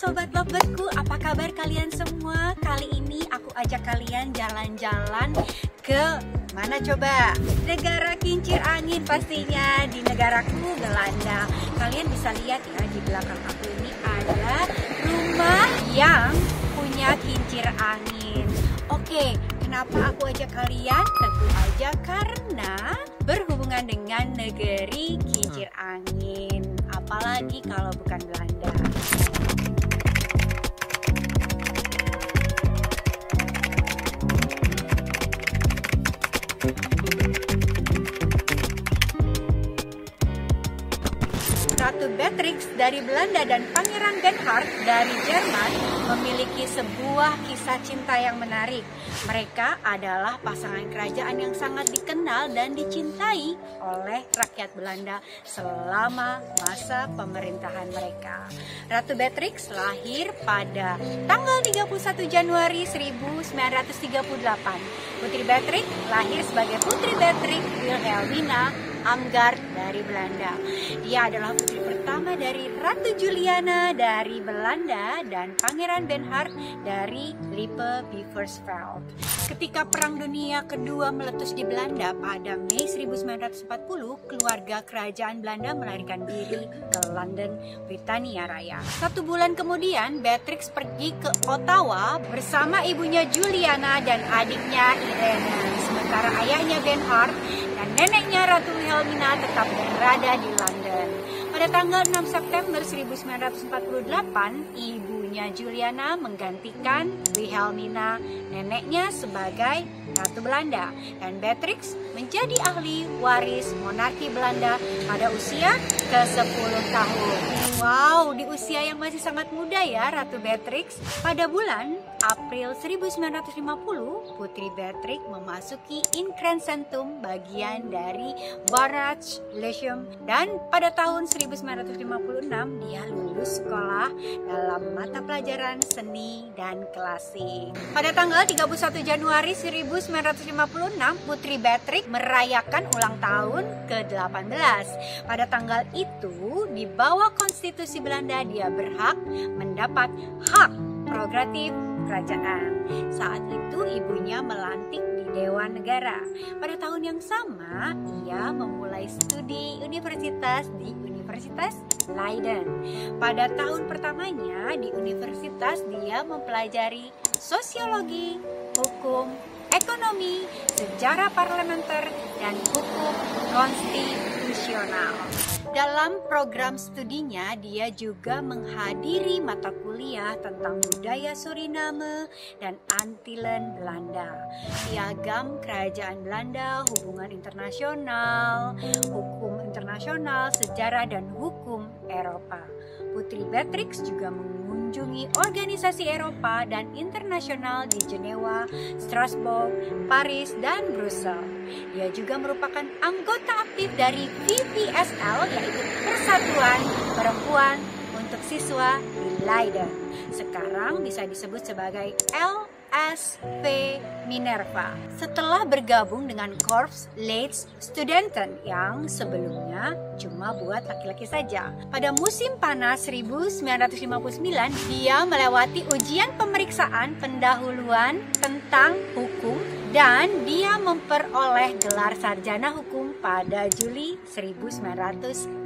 Sobat Lovebirdku, apa kabar kalian semua? Kali ini aku ajak kalian jalan-jalan ke mana coba? Negara kincir angin pastinya, di negaraku Belanda. Kalian bisa lihat ya, di belakang aku ini ada rumah yang punya kincir angin. Oke, kenapa aku ajak kalian? Tentu aja karena berhubungan dengan negeri kincir angin. Apalagi kalau bukan Belanda. Ratu Beatrix dari Belanda dan Pangeran Bernhard dari Jerman memiliki sebuah kisah cinta yang menarik. Mereka adalah pasangan kerajaan yang sangat dikenal dan dicintai oleh rakyat Belanda selama masa pemerintahan mereka. Ratu Beatrix lahir pada tanggal 31 Januari 1938. Putri Beatrix lahir sebagai Putri Beatrix Wilhelmina Amgard dari Belanda. Dia adalah putri pertama dari Ratu Juliana dari Belanda dan Pangeran Bernhard dari Lippe-Bieversfeld. Ketika Perang Dunia Kedua meletus di Belanda pada Mei 1940, keluarga kerajaan Belanda melarikan diri ke London, Britania Raya. 1 bulan kemudian, Beatrix pergi ke Ottawa bersama ibunya Juliana dan adiknya Irene. Sementara ayahnya Bernhard dan neneknya Ratu Wilhelmina tetap berada di London. Pada tanggal 6 September 1948, ibunya Juliana menggantikan Wilhelmina, neneknya, sebagai Ratu Belanda, dan Beatrix menjadi ahli waris monarki Belanda pada usia ke-10 tahun. Wow, di usia yang masih sangat muda ya Ratu Beatrix. Pada bulan April 1950, Putri Beatrix memasuki Increscentum, bagian dari Barrage Lyceum, dan pada tahun 1956 dia lulus sekolah dalam mata pelajaran seni dan klasik. Pada tanggal 31 Januari 1956, Putri Beatrix merayakan ulang tahun ke-18. Pada tanggal itu, di bawah konstitusi Belanda, dia berhak mendapat hak prerogatif kerajaan. Saat itu ibunya melantik di Dewan Negara. Pada tahun yang sama, ia memulai studi universitas di Universitas Leiden. Pada tahun pertamanya di universitas, dia mempelajari sosiologi, hukum, ekonomi, sejarah parlementer, dan hukum konstitusional. Dalam program studinya, dia juga menghadiri mata kuliah tentang budaya Suriname dan Antillen Belanda, piagam kerajaan Belanda, hubungan internasional, hukum internasional, sejarah, dan hukum Eropa. Putri Beatrix juga mengunjungi organisasi Eropa dan internasional di Jenewa, Strasbourg, Paris, dan Brussels. Dia juga merupakan anggota aktif dari VPSL, yaitu Persatuan Perempuan untuk Siswa di Leiden. Sekarang bisa disebut sebagai LSV Minerva. Setelah bergabung dengan Korps Leids Studenten yang sebelumnya cuma buat laki-laki saja. Pada musim panas 1959, dia melewati ujian pemeriksaan pendahuluan tentang hukum dan dia memperoleh gelar sarjana hukum pada Juli 1961.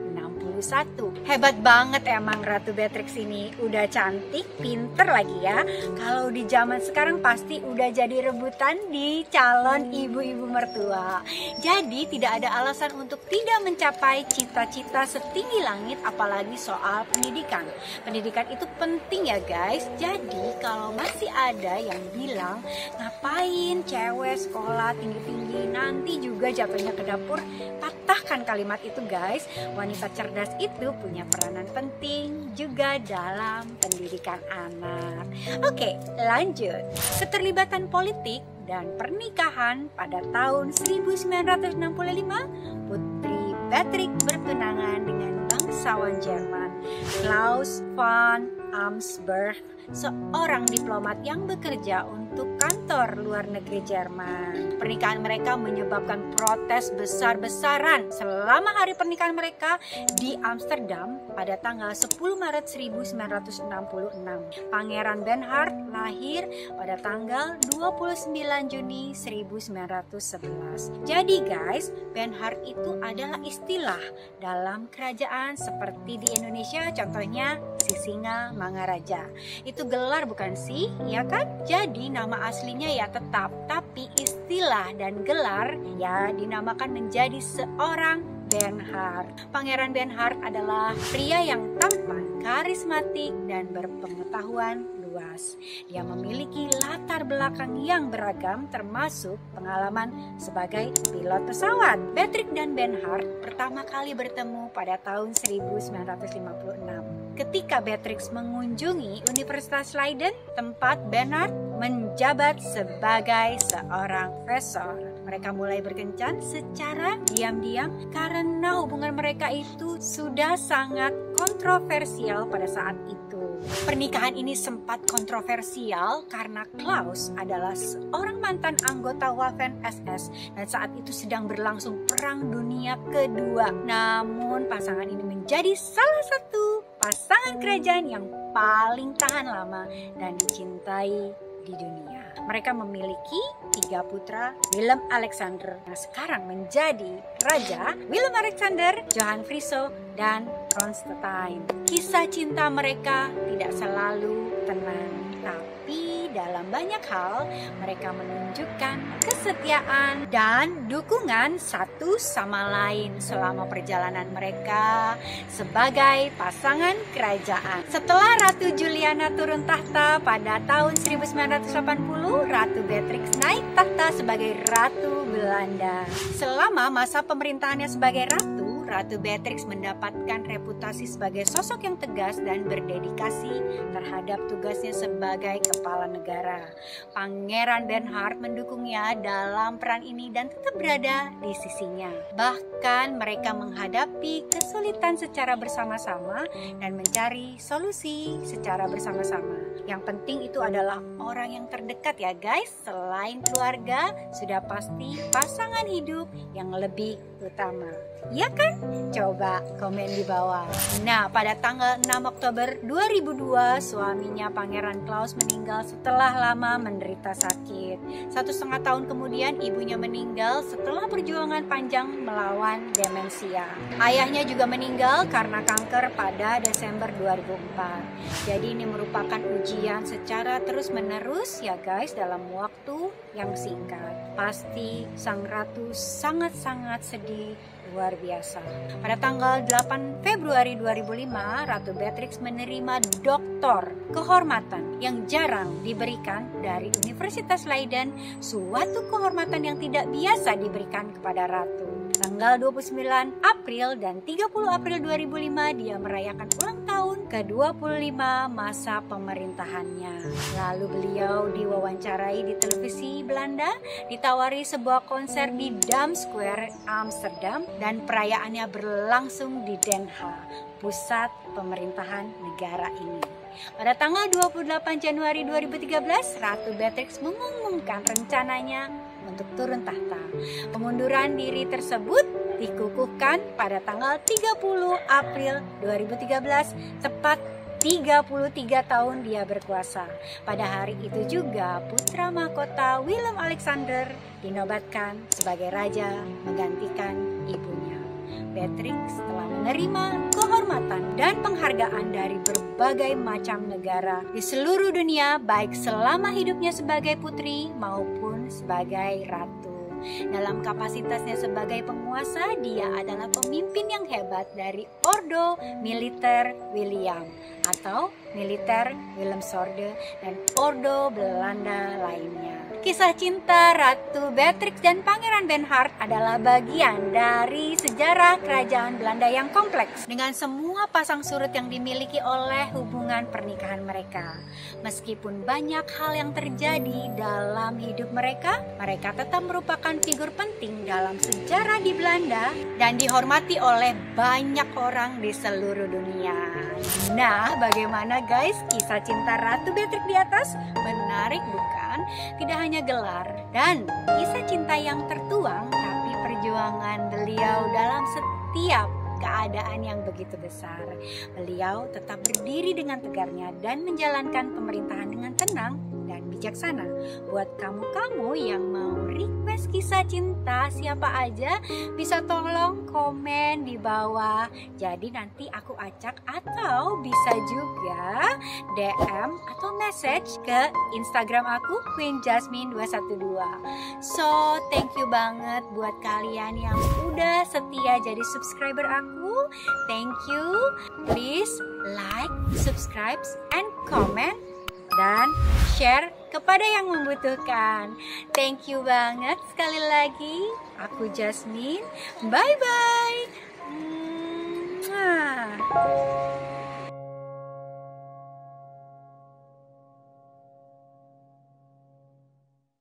Hebat banget emang Ratu Beatrix ini. Udah cantik, pinter lagi ya. Kalau di zaman sekarang pasti udah jadi rebutan di calon ibu-ibu mertua. Jadi tidak ada alasan untuk tidak mencapai cita-cita setinggi langit, apalagi soal pendidikan. Pendidikan itu penting ya guys. Jadi kalau masih ada yang bilang, ngapain cewek sekolah tinggi-tinggi, nanti juga jatuhnya ke dapur, patahkan kalimat itu guys. Wanita cerdas itu punya peranan penting juga dalam pendidikan anak. Oke, lanjut. Keterlibatan politik dan pernikahan pada tahun 1965, Putri Beatrix bertunangan dengan bangsawan Jerman Klaus von Amsberg, seorang diplomat yang bekerja untuk kantor luar negeri Jerman. Pernikahan mereka menyebabkan protes besar-besaran selama hari pernikahan mereka di Amsterdam pada tanggal 10 Maret 1966. Pangeran Bernhard lahir pada tanggal 29 Juni 1911. Jadi guys, Bernhard itu adalah istilah dalam kerajaan seperti di Indonesia, contohnya Sisinga Mangaraja. Itu gelar bukan sih? Ya kan? Jadi nama aslinya ya tetap, tapi istilah dan gelar ya dinamakan menjadi seorang Bernhard. Pangeran Bernhard adalah pria yang tampan, karismatik, dan berpengetahuan luas. Dia memiliki latar belakang yang beragam termasuk pengalaman sebagai pilot pesawat. Beatrix dan Bernhard pertama kali bertemu pada tahun 1956. Ketika Beatrix mengunjungi Universitas Leiden, tempat Bernhard menjabat sebagai seorang profesor. Mereka mulai berkencan secara diam-diam karena hubungan mereka itu sudah sangat kontroversial pada saat itu. Pernikahan ini sempat kontroversial karena Klaus adalah seorang mantan anggota Waffen SS dan saat itu sedang berlangsung Perang Dunia Kedua. Namun pasangan ini menjadi salah satu pasangan kerajaan yang paling tahan lama dan dicintai di dunia. Mereka memiliki 3 putra, Willem Alexander yang sekarang menjadi Raja, Willem Alexander, Johan Friso, dan Constantine. Kisah cinta mereka tidak selalu tenang, tapi dalam banyak hal mereka menunjukkan kesetiaan dan dukungan satu sama lain selama perjalanan mereka sebagai pasangan kerajaan. Setelah Ratu Juliana turun tahta pada tahun 1980, Ratu Beatrix naik tahta sebagai Ratu Belanda. Selama masa pemerintahannya sebagai Ratu Beatrix mendapatkan reputasi sebagai sosok yang tegas dan berdedikasi terhadap tugasnya sebagai kepala negara. Pangeran Bernhard mendukungnya dalam peran ini dan tetap berada di sisinya. Bahkan mereka menghadapi kesulitan secara bersama-sama dan mencari solusi secara bersama-sama. Yang penting itu adalah orang yang terdekat ya guys. Selain keluarga, sudah pasti pasangan hidup yang lebih utama. Ya kan? Coba komen di bawah. Nah, pada tanggal 6 Oktober 2002, suaminya Pangeran Klaus meninggal setelah lama menderita sakit. 1,5 tahun kemudian, ibunya meninggal setelah perjuangan panjang melawan demensia. Ayahnya juga meninggal karena kanker pada Desember 2004. Jadi ini merupakan ujian secara terus-menerus ya guys dalam waktu yang singkat. Pasti sang ratu sangat-sangat sedih luar biasa. Pada tanggal 8 Februari 2005, Ratu Beatrix menerima doktor kehormatan yang jarang diberikan dari Universitas Leiden, suatu kehormatan yang tidak biasa diberikan kepada ratu. Tanggal 29 April dan 30 April 2005 dia merayakan ulang tahun ke-25 masa pemerintahannya. Lalu beliau diwawancarai di televisi Belanda, ditawari sebuah konser di Dam Square, Amsterdam, dan perayaannya berlangsung di Den Haag, pusat pemerintahan negara ini. Pada tanggal 28 Januari 2013, Ratu Beatrix mengumumkan rencananya untuk turun tahta. Pengunduran diri tersebut dikukuhkan pada tanggal 30 April 2013, tepat 33 tahun dia berkuasa. Pada hari itu juga putra mahkota Willem Alexander dinobatkan sebagai raja menggantikan ibunya. Beatrix telah menerima kehormatan dan penghargaan dari berbagai macam negara di seluruh dunia, baik selama hidupnya sebagai putri maupun sebagai ratu. Dalam kapasitasnya sebagai penguasa, dia adalah pemimpin yang hebat dari Ordo Militer William atau Militer Willemsorde dan Ordo Belanda lainnya. Kisah cinta Ratu Beatrix dan Pangeran Bernhard adalah bagian dari sejarah kerajaan Belanda yang kompleks dengan semua pasang surut yang dimiliki oleh hubungan pernikahan mereka. Meskipun banyak hal yang terjadi dalam hidup mereka, mereka tetap merupakan figur penting dalam sejarah di Belanda dan dihormati oleh banyak orang di seluruh dunia. Nah, bagaimana guys kisah cinta Ratu Beatrix di atas? Menarik bukan? Tidak hanya gelar dan kisah cinta yang tertuang, tapi perjuangan beliau dalam setiap keadaan yang begitu besar. Beliau tetap berdiri dengan tegarnya dan menjalankan pemerintahan dengan tenang dan bijaksana. Buat kamu-kamu yang mau request kisah cinta siapa aja, bisa tolong komen di bawah. Jadi nanti aku acak atau bisa juga DM atau message ke Instagram aku QueenJasmine212. So, thank you banget buat kalian yang udah setia jadi subscriber aku. Thank you. Please like, subscribe, and comment dan share kepada yang membutuhkan. Thank you banget sekali lagi. Aku Jasmine. Bye bye.